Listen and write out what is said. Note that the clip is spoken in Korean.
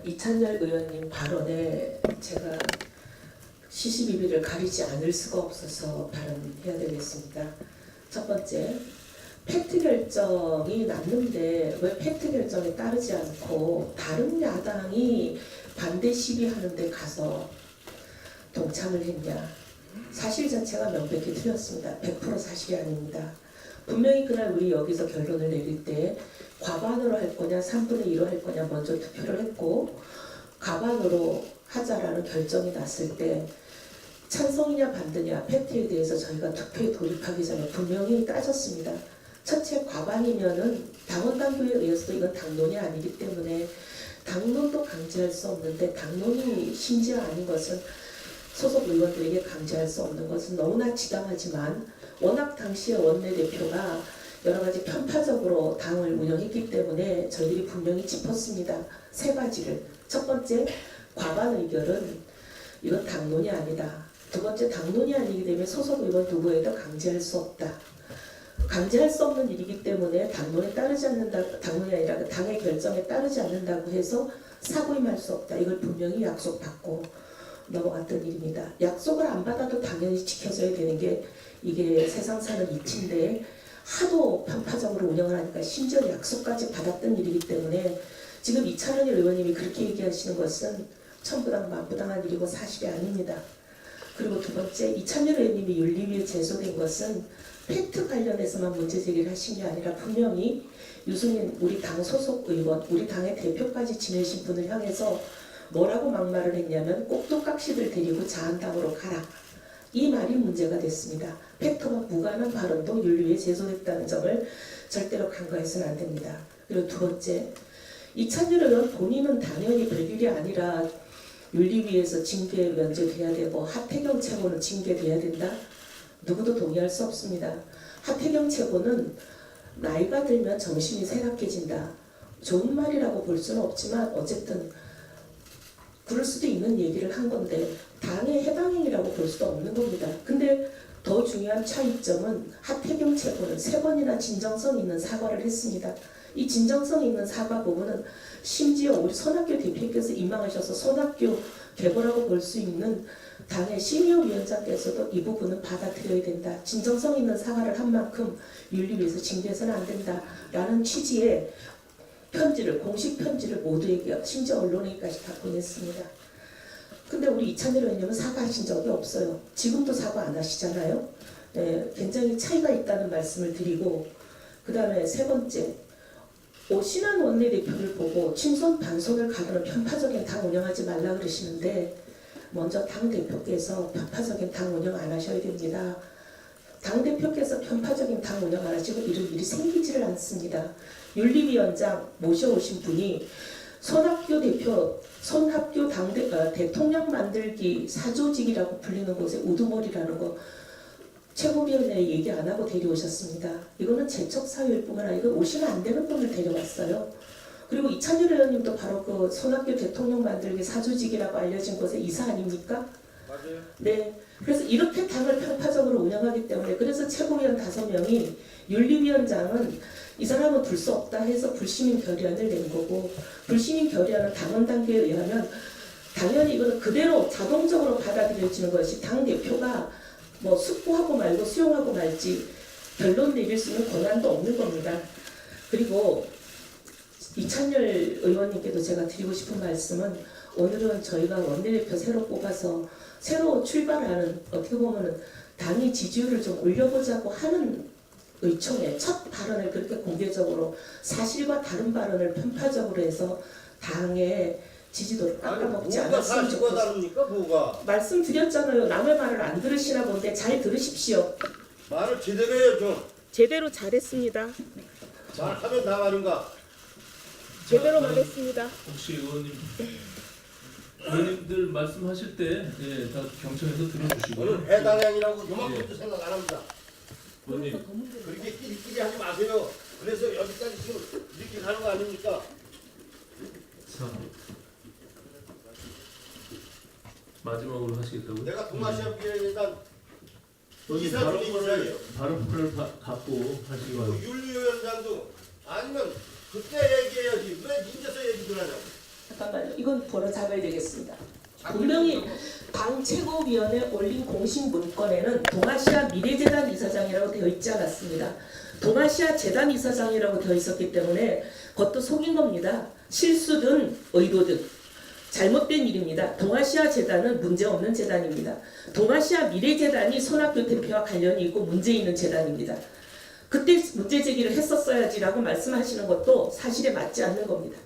이찬열 의원님 발언에 제가 시시비비를 가리지 않을 수가 없어서 발언해야 되겠습니다. 첫 번째, 팩트 결정이 났는데 왜 팩트 결정에 따르지 않고 다른 야당이 반대 시비하는데 가서 동참을 했냐. 사실 자체가 명백히 틀렸습니다. 100% 사실이 아닙니다. 분명히 그날 우리 여기서 결론을 내릴 때 과반으로 할 거냐 3분의 1로 할 거냐 먼저 투표를 했고, 과반으로 하자라는 결정이 났을 때 찬성이냐 반대냐 팩트에 대해서 저희가 투표에 돌입하기 전에 분명히 따졌습니다. 첫째, 과반이면은 당원 당규에 의해서도 이건 당론이 아니기 때문에 당론도 강제할 수 없는데, 당론이 심지어 아닌 것은 소속 의원들에게 강제할 수 없는 것은 너무나 지당하지만, 워낙 당시에 원내대표가 여러 가지 편파적으로 당을 운영했기 때문에 저희들이 분명히 짚었습니다. 세 가지를. 첫 번째, 과반 의결은 이건 당론이 아니다. 두 번째, 당론이 아니기 때문에 소속 의원 누구에도 강제할 수 없다. 강제할 수 없는 일이기 때문에 당론에 따르지 않는다, 당론이 아니라 당의 결정에 따르지 않는다고 해서 사고임할 수 없다. 이걸 분명히 약속받고 넘어갔던 일입니다. 약속을 안 받아도 당연히 지켜져야 되는 게 이게 세상 사는 이치인데, 하도 편파적으로 운영을 하니까 심지어 약속까지 받았던 일이기 때문에 지금 이찬원 의원님이 그렇게 얘기하시는 것은 천부당 만부당한 일이고 사실이 아닙니다. 그리고 두 번째, 이찬원 의원님이 윤리위에 제소된 것은 팩트 관련해서만 문제 제기를 하신 게 아니라 분명히 유승민 우리 당 소속 의원, 우리 당의 대표까지 지내신 분을 향해서 뭐라고 막말을 했냐면 꼭두각시들 데리고 자한당으로 가라. 이 말이 문제가 됐습니다. 팩트와 무관한 발언도 윤리위에 제소됐다는 점을 절대로 간과해서는 안 됩니다. 그리고 두 번째, 이찬열 의원 본인은 당연히 별일이 아니라 윤리위에서 징계 면제돼야 되고 하태경 최고는 징계돼야 된다. 누구도 동의할 수 없습니다. 하태경 최고는 나이가 들면 정신이 쇠락해진다. 좋은 말이라고 볼 수는 없지만 어쨌든 그럴 수도 있는 얘기를 한 건데 당의 해당행위라고 볼 수도 없는 겁니다. 근데 더 중요한 차이점은 하태경 최고는 3번이나 진정성 있는 사과를 했습니다. 이 진정성 있는 사과 부분은 심지어 우리 손학규 대표께서 임명하셔서 손학규 계보라고 볼 수 있는 당의 시니어 위원장께서도 이 부분은 받아들여야 된다. 진정성 있는 사과를 한 만큼 윤리위에서 징계해서는 안 된다라는 취지의 편지를, 공식 편지를 모두에게, 심지어 언론에게까지 다 보냈습니다. 근데 우리 이찬열 의원님은 사과하신 적이 없어요. 지금도 사과 안 하시잖아요. 네, 굉장히 차이가 있다는 말씀을 드리고, 그 다음에 세 번째, 오신환 원내대표를 보고 친손 반손을 가르는 편파적인 당 운영하지 말라 그러시는데, 먼저 당대표께서 편파적인 당 운영 안 하셔야 됩니다. 당대표께서 편파적인 당 운영 안 하시고 이런 일이 생기지를 않습니다. 윤리위원장 모셔오신 분이 손학규 대표, 손학규 대통령 만들기 사조직이라고 불리는 곳에 우두머리라는 거 최고위원회에 얘기 안 하고 데려오셨습니다. 이거는 재척사유일 뿐만 아니라 오시면 안 되는 분을 데려왔어요. 그리고 이찬열 의원님도 바로 그 손학규 대통령 만들기 사조직이라고 알려진 곳에 이사 아닙니까? 맞아요. 네. 그래서 이렇게 당을 편파적으로 운영하기 때문에, 그래서 최고위원 5명이 윤리위원장은 이 사람은 둘 수 없다 해서 불시민 결의안을 낸 거고, 불시민 결의안은 당원 단계에 의하면 당연히 이거는 그대로 자동적으로 받아들여지는 것이 당대표가 뭐 숙고하고 말고 수용하고 말지 결론 내릴 수 있는 권한도 없는 겁니다. 그리고 이찬열 의원님께도 제가 드리고 싶은 말씀은, 오늘은 저희가 원내대표 새로 뽑아서 새로 출발하는, 어떻게 보면은 당의 지지율을 좀 올려보자고 하는 의총에 첫 발언을 그렇게 공개적으로 사실과 다른 발언을 편파적으로 해서 당의 지지도를 깎아먹지 않았으면 좋겠습니다. 다릅니까? 뭐가? 말씀드렸잖아요. 남의 말을 안 들으시나 본데 잘 들으십시오. 말을 제대로 해요 좀. 제대로 잘했습니다. 말하면 다 말인가? 제대로 말했습니다. 혹시 의원님들 말씀하실 때 다 경청해서 들어주시고요. 오늘 해당행위라고 요만큼도 생각 안 합니다. 의원님, 그렇게 끼리끼리 하지 마세요. 그래서 여기까지 지금 이렇게 가는 거 아닙니까? 자, 마지막으로 하시겠다고요? 내가 동아시아 비례대단 이사 중에 발언권을 인사예요. 갖고 하시기 바랍니다. 윤리위원장도 아니면 그때 얘기해야지 왜 이제서 얘기를 하냐고. 잠깐만요. 이건 번호 잡아야 되겠습니다. 분명히 당 최고위원회 올린 공식 문건에는 동아시아 미래재단 이사장이라고 되어 있지 않았습니다. 동아시아 재단 이사장이라고 되어 있었기 때문에 그것도 속인 겁니다. 실수든 의도든 잘못된 일입니다. 동아시아 재단은 문제없는 재단입니다. 동아시아 미래재단이 손학규 대표와 관련이 있고 문제 있는 재단입니다. 그때 문제 제기를 했었어야지라고 말씀하시는 것도 사실에 맞지 않는 겁니다.